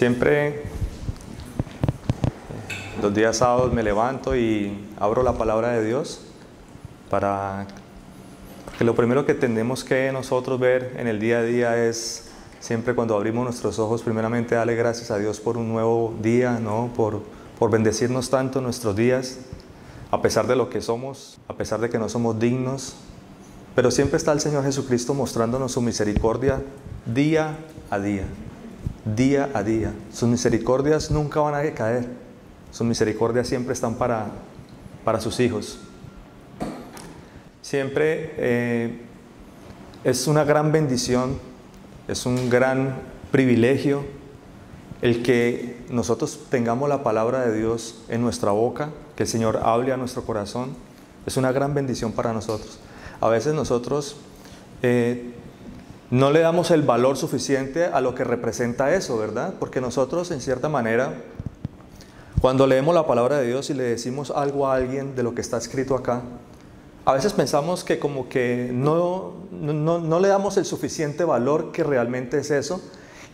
Siempre los días sábados me levanto y abro la palabra de Dios porque lo primero que tenemos que nosotros ver en el día a día es siempre cuando abrimos nuestros ojos, primeramente darle gracias a Dios por un nuevo día, ¿no? Por bendecirnos tanto en nuestros días, a pesar de lo que somos, a pesar de que no somos dignos. Pero siempre está el Señor Jesucristo mostrándonos su misericordia día a día, día a día. Sus misericordias nunca van a decaer. Sus misericordias siempre están para sus hijos. Siempre es una gran bendición, es un gran privilegio el que nosotros tengamos la palabra de Dios en nuestra boca, que el Señor hable a nuestro corazón. Es una gran bendición para nosotros. A veces nosotros no le damos el valor suficiente a lo que representa eso, ¿verdad? Porque nosotros, en cierta manera, cuando leemos la palabra de Dios y le decimos algo a alguien de lo que está escrito acá, a veces pensamos que como que no le damos el suficiente valor que realmente es eso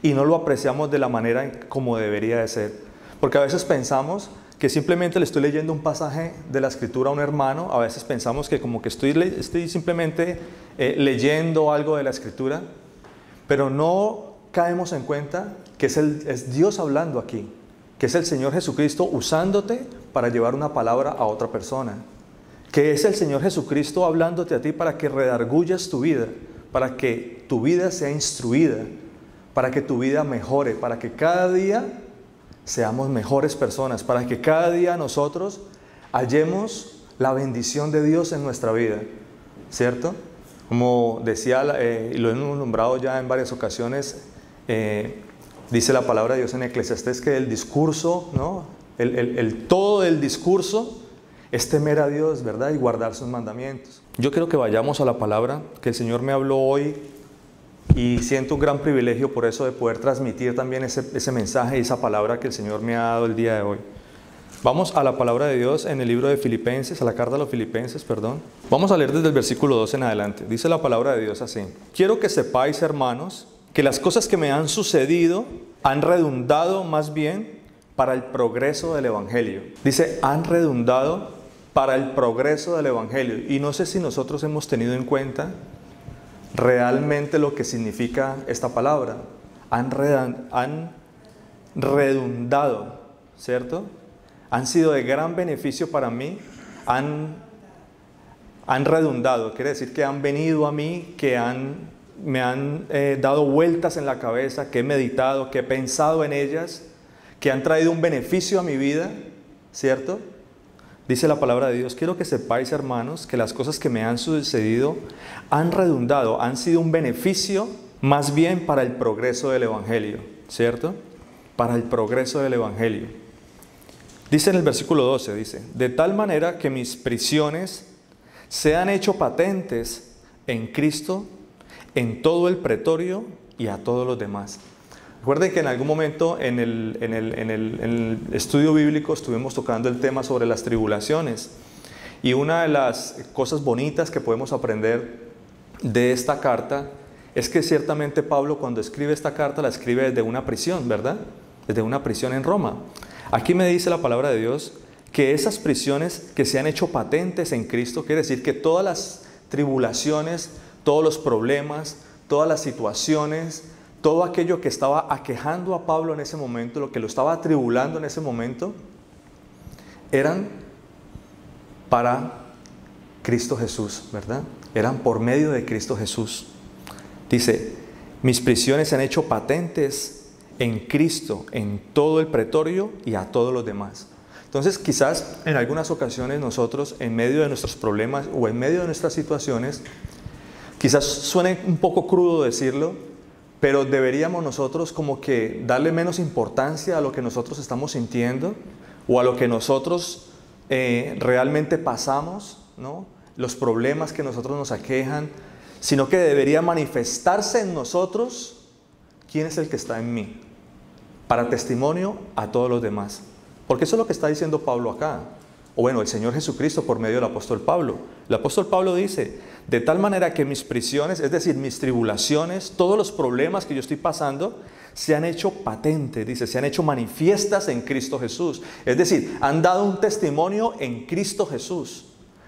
y no lo apreciamos de la manera como debería de ser. Porque a veces pensamos que simplemente le estoy leyendo un pasaje de la Escritura a un hermano, a veces pensamos que como que estoy simplemente leyendo algo de la Escritura, pero no caemos en cuenta que es Dios hablando aquí, que es el Señor Jesucristo usándote para llevar una palabra a otra persona, que es el Señor Jesucristo hablándote a ti para que redarguyas tu vida, para que tu vida sea instruida, para que tu vida mejore, para que cada día seamos mejores personas, para que cada día nosotros hallemos la bendición de Dios en nuestra vida, ¿cierto? Como decía, y lo hemos nombrado ya en varias ocasiones, dice la palabra de Dios en Eclesiastés que el discurso, ¿no? el todo del discurso es temer a Dios, ¿verdad? Y guardar sus mandamientos. Yo quiero que vayamos a la palabra que el Señor me habló hoy y siento un gran privilegio por eso de poder transmitir también ese mensaje y esa palabra que el Señor me ha dado el día de hoy. Vamos a la palabra de Dios en el libro de Filipenses, a la carta a los Filipenses, perdón. Vamos a leer desde el versículo 2 en adelante. Dice la palabra de Dios así: quiero que sepáis, hermanos, que las cosas que me han sucedido han redundado más bien para el progreso del Evangelio. Dice, han redundado para el progreso del Evangelio. Y no sé si nosotros hemos tenido en cuenta realmente lo que significa esta palabra. Han redundado, ¿cierto? Han sido de gran beneficio para mí. Han redundado, quiere decir que han venido a mí, que me han dado vueltas en la cabeza, que he meditado, que he pensado en ellas, que han traído un beneficio a mi vida, ¿cierto? Dice la palabra de Dios, quiero que sepáis, hermanos, que las cosas que me han sucedido han redundado, han sido un beneficio más bien para el progreso del Evangelio, ¿cierto? Para el progreso del Evangelio. Dice en el versículo 12, dice, de tal manera que mis prisiones se han hecho patentes en Cristo, en todo el pretorio y a todos los demás. Recuerden que en algún momento en el estudio bíblico estuvimos tocando el tema sobre las tribulaciones. Y una de las cosas bonitas que podemos aprender de esta carta es que ciertamente Pablo, cuando escribe esta carta, la escribe desde una prisión, ¿verdad? Desde una prisión en Roma. Aquí me dice la palabra de Dios que esas prisiones que se han hecho patentes en Cristo, quiere decir que todas las tribulaciones, todos los problemas, todas las situaciones, todo aquello que estaba aquejando a Pablo en ese momento, lo que lo estaba atribulando en ese momento, eran para Cristo Jesús, ¿verdad? Eran por medio de Cristo Jesús. Dice, mis prisiones se han hecho patentes en Cristo, en todo el pretorio y a todos los demás. Entonces, quizás en algunas ocasiones nosotros, en medio de nuestros problemas o en medio de nuestras situaciones, quizás suene un poco crudo decirlo, pero deberíamos nosotros como que darle menos importancia a lo que nosotros estamos sintiendo o a lo que nosotros realmente pasamos, ¿no? Los problemas que nosotros nos aquejan, sino que debería manifestarse en nosotros quién es el que está en mí, para testimonio a todos los demás. Porque eso es lo que está diciendo Pablo acá. O bueno, el Señor Jesucristo por medio del apóstol Pablo. El apóstol Pablo dice, de tal manera que mis prisiones, es decir, mis tribulaciones, todos los problemas que yo estoy pasando, se han hecho patentes, dice, se han hecho manifiestas en Cristo Jesús. Es decir, han dado un testimonio en Cristo Jesús.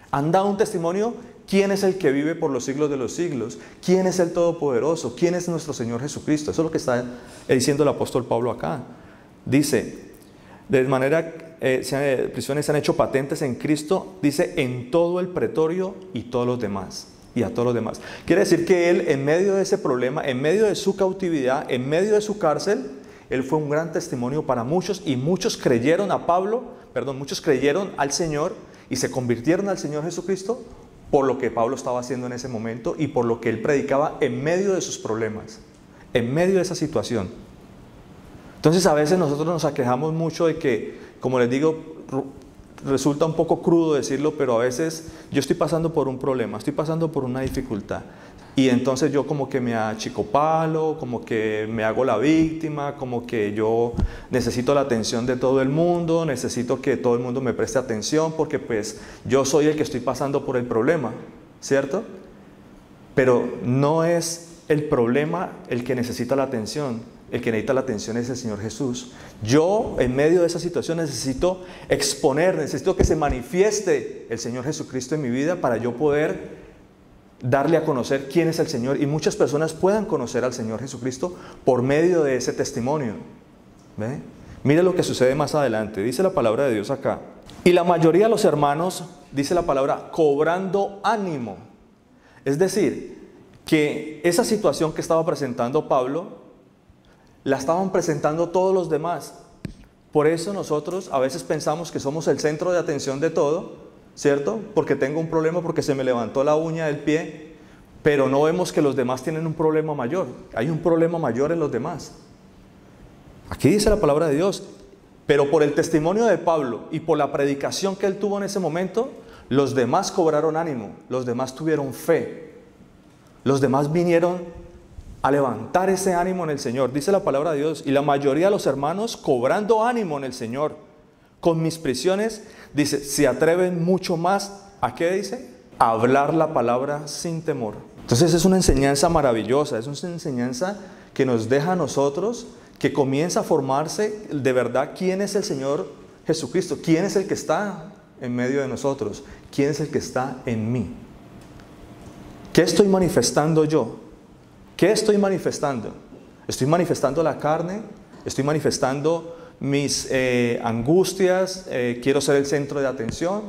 Han dado un testimonio, quién es el que vive por los siglos de los siglos, quién es el Todopoderoso, quién es nuestro Señor Jesucristo. Eso es lo que está diciendo el apóstol Pablo acá. Dice, de manera prisiones se han hecho patentes en Cristo, dice, en todo el pretorio y todos los demás. Y a todos los demás. Quiere decir que él, en medio de ese problema, en medio de su cautividad, en medio de su cárcel, él fue un gran testimonio para muchos, y muchos creyeron muchos creyeron al Señor y se convirtieron al Señor Jesucristo por lo que Pablo estaba haciendo en ese momento y por lo que él predicaba en medio de sus problemas, en medio de esa situación. Entonces a veces nosotros nos aquejamos mucho de que, como les digo, resulta un poco crudo decirlo, pero a veces yo estoy pasando por un problema, estoy pasando por una dificultad, y entonces yo como que me achicopalo, como que me hago la víctima, como que yo necesito la atención de todo el mundo, necesito que todo el mundo me preste atención porque pues yo soy el que estoy pasando por el problema, ¿cierto? Pero no es el problema el que necesita la atención. El que necesita la atención es el Señor Jesús. Yo, en medio de esa situación, necesito necesito que se manifieste el Señor Jesucristo en mi vida para yo poder darle a conocer quién es el Señor, y muchas personas puedan conocer al Señor Jesucristo por medio de ese testimonio. ¿Ve? Mire lo que sucede más adelante. Dice la palabra de Dios acá. Y la mayoría de los hermanos, dice la palabra, cobrando ánimo. Es decir, que esa situación que estaba presentando Pablo, la estaban presentando todos los demás. Por eso nosotros a veces pensamos que somos el centro de atención de todo, ¿cierto? Porque tengo un problema, porque se me levantó la uña del pie, pero no vemos que los demás tienen un problema mayor. Hay un problema mayor en los demás. Aquí dice la palabra de Dios, pero por el testimonio de Pablo y por la predicación que él tuvo en ese momento, los demás cobraron ánimo, los demás tuvieron fe, los demás vinieron a levantar ese ánimo en el Señor. Dice la palabra de Dios, y la mayoría de los hermanos cobrando ánimo en el Señor, con mis prisiones, dice, se atreven mucho más, ¿a qué dice? A hablar la palabra sin temor. Entonces es una enseñanza maravillosa, es una enseñanza que nos deja a nosotros, que comienza a formarse de verdad quién es el Señor Jesucristo, quién es el que está en medio de nosotros, quién es el que está en mí. ¿Qué estoy manifestando yo? ¿Qué estoy manifestando? ¿Estoy manifestando la carne? ¿Estoy manifestando mis angustias? ¿Quiero ser el centro de atención?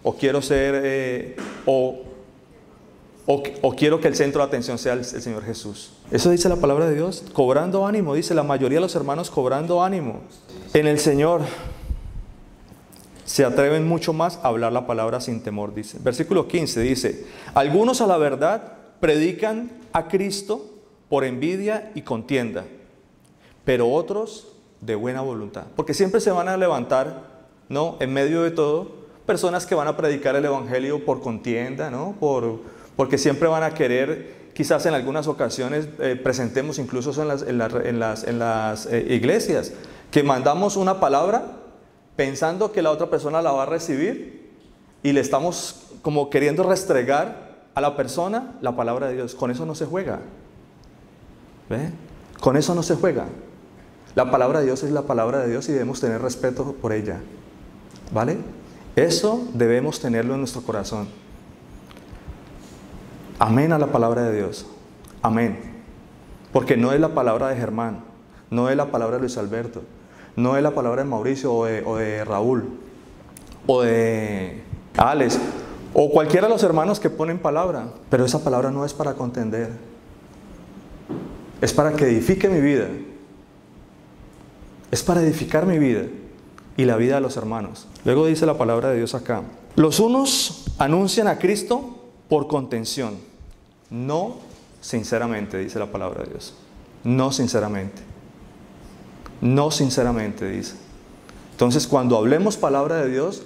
¿O quiero ser, o quiero que el centro de atención sea el Señor Jesús? Eso dice la palabra de Dios. Cobrando ánimo, dice la mayoría de los hermanos cobrando ánimo en el Señor. Se atreven mucho más a hablar la palabra sin temor, dice. Versículo 15 dice, algunos a la verdad predican a Cristo por envidia y contienda, pero otros de buena voluntad. Porque siempre se van a levantar, ¿no?, en medio de todo, personas que van a predicar el evangelio por contienda, ¿no?, porque siempre van a querer, quizás en algunas ocasiones presentemos incluso en las iglesias, que mandamos una palabra pensando que la otra persona la va a recibir y le estamos como queriendo restregar a la persona la palabra de Dios. Con eso no se juega. ¿Ve? Con eso no se juega. La palabra de Dios es la palabra de Dios y debemos tener respeto por ella. ¿Vale? Eso debemos tenerlo en nuestro corazón. Amén a la palabra de Dios. Amén. Porque no es la palabra de Germán, no es la palabra de Luis Alberto, no es la palabra de Mauricio o de Raúl o de Alex o cualquiera de los hermanos que ponen palabra, pero esa palabra no es para contender, es para que edifique mi vida, es para edificar mi vida y la vida de los hermanos. Luego dice la palabra de Dios acá, los unos anuncian a Cristo por contención, no sinceramente, dice la palabra de Dios, no sinceramente, no sinceramente, dice. Entonces, cuando hablemos palabra de Dios,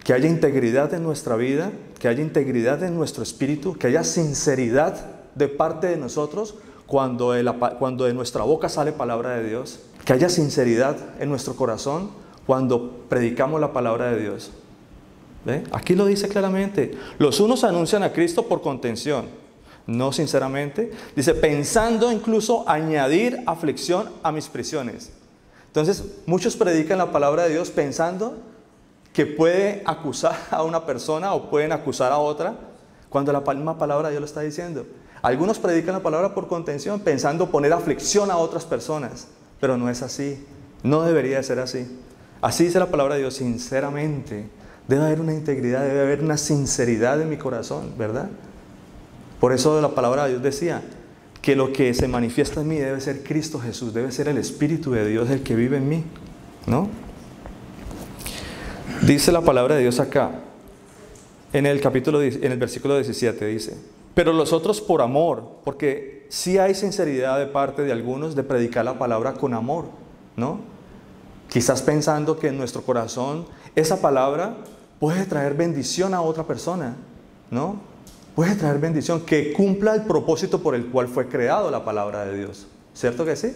que haya integridad en nuestra vida, que haya integridad en nuestro espíritu, que haya sinceridad de parte de nosotros cuando de nuestra boca sale palabra de Dios, que haya sinceridad en nuestro corazón cuando predicamos la palabra de Dios. ¿Ve? Aquí lo dice claramente. Los unos anuncian a Cristo por contención, no sinceramente. Dice, pensando incluso añadir aflicción a mis prisiones. Entonces, muchos predican la palabra de Dios pensando que puede acusar a una persona o pueden acusar a otra, cuando la misma palabra de Dios lo está diciendo. Algunos predican la palabra por contención, pensando poner aflicción a otras personas, pero no es así. No debería de ser así. Así dice la palabra de Dios, sinceramente. Debe haber una integridad, debe haber una sinceridad en mi corazón, ¿verdad? Por eso la palabra de Dios decía que lo que se manifiesta en mí debe ser Cristo Jesús, debe ser el Espíritu de Dios el que vive en mí, ¿no? Dice la palabra de Dios acá, en el versículo 17 dice, pero los otros por amor, porque sí hay sinceridad de parte de algunos de predicar la palabra con amor, ¿no? Quizás pensando que en nuestro corazón esa palabra puede traer bendición a otra persona, ¿no? Puede traer bendición, que cumpla el propósito por el cual fue creado la palabra de Dios. ¿Cierto que sí?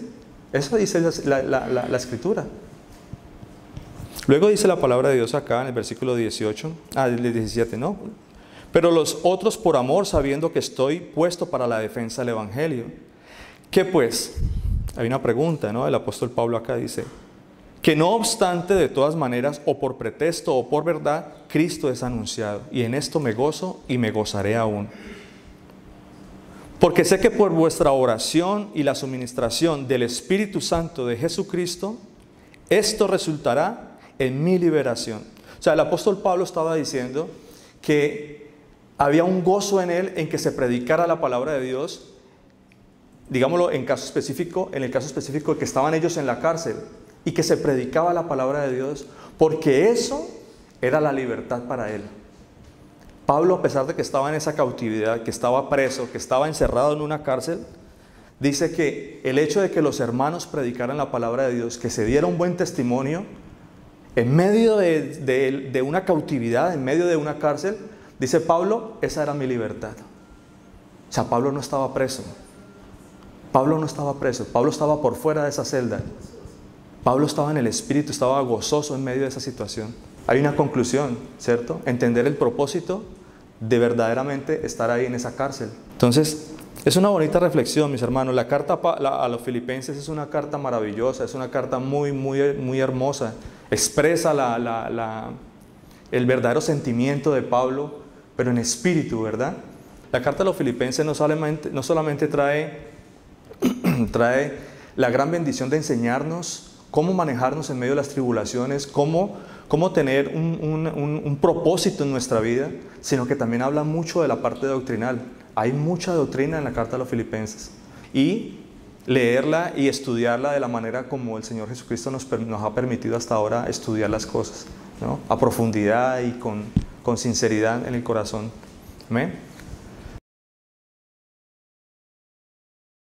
Eso dice la Escritura. Luego dice la palabra de Dios acá en el versículo 17, ¿no? Pero los otros por amor, sabiendo que estoy puesto para la defensa del Evangelio. ¿Qué pues? Hay una pregunta, ¿no? El apóstol Pablo acá dice, que no obstante, de todas maneras, o por pretexto o por verdad, Cristo es anunciado, y en esto me gozo y me gozaré aún. Porque sé que por vuestra oración y la suministración del Espíritu Santo de Jesucristo, esto resultará en mi liberación. O sea, el apóstol Pablo estaba diciendo que había un gozo en él en que se predicara la palabra de Dios, digámoslo en el caso específico de que estaban ellos en la cárcel, y que se predicaba la palabra de Dios, porque eso era la libertad para él. Pablo, a pesar de que estaba en esa cautividad, que estaba preso, que estaba encerrado en una cárcel, dice que el hecho de que los hermanos predicaran la palabra de Dios, que se diera un buen testimonio, en medio de una cautividad, en medio de una cárcel, dice Pablo, esa era mi libertad. O sea, Pablo no estaba preso. Pablo no estaba preso, Pablo estaba por fuera de esa celda. Pablo estaba en el Espíritu, estaba gozoso en medio de esa situación. Hay una conclusión, ¿cierto? Entender el propósito de verdaderamente estar ahí en esa cárcel. Entonces, es una bonita reflexión, mis hermanos. La carta a los Filipenses es una carta maravillosa, es una carta muy, muy, muy hermosa. Expresa el verdadero sentimiento de Pablo, pero en espíritu, ¿verdad? La carta a los Filipenses no solamente trae la gran bendición de enseñarnos cómo manejarnos en medio de las tribulaciones, cómo tener un propósito en nuestra vida, sino que también habla mucho de la parte doctrinal. Hay mucha doctrina en la carta a los Filipenses, y leerla y estudiarla de la manera como el Señor Jesucristo nos ha permitido hasta ahora estudiar las cosas, ¿no? A profundidad y con sinceridad en el corazón. ¿Amén?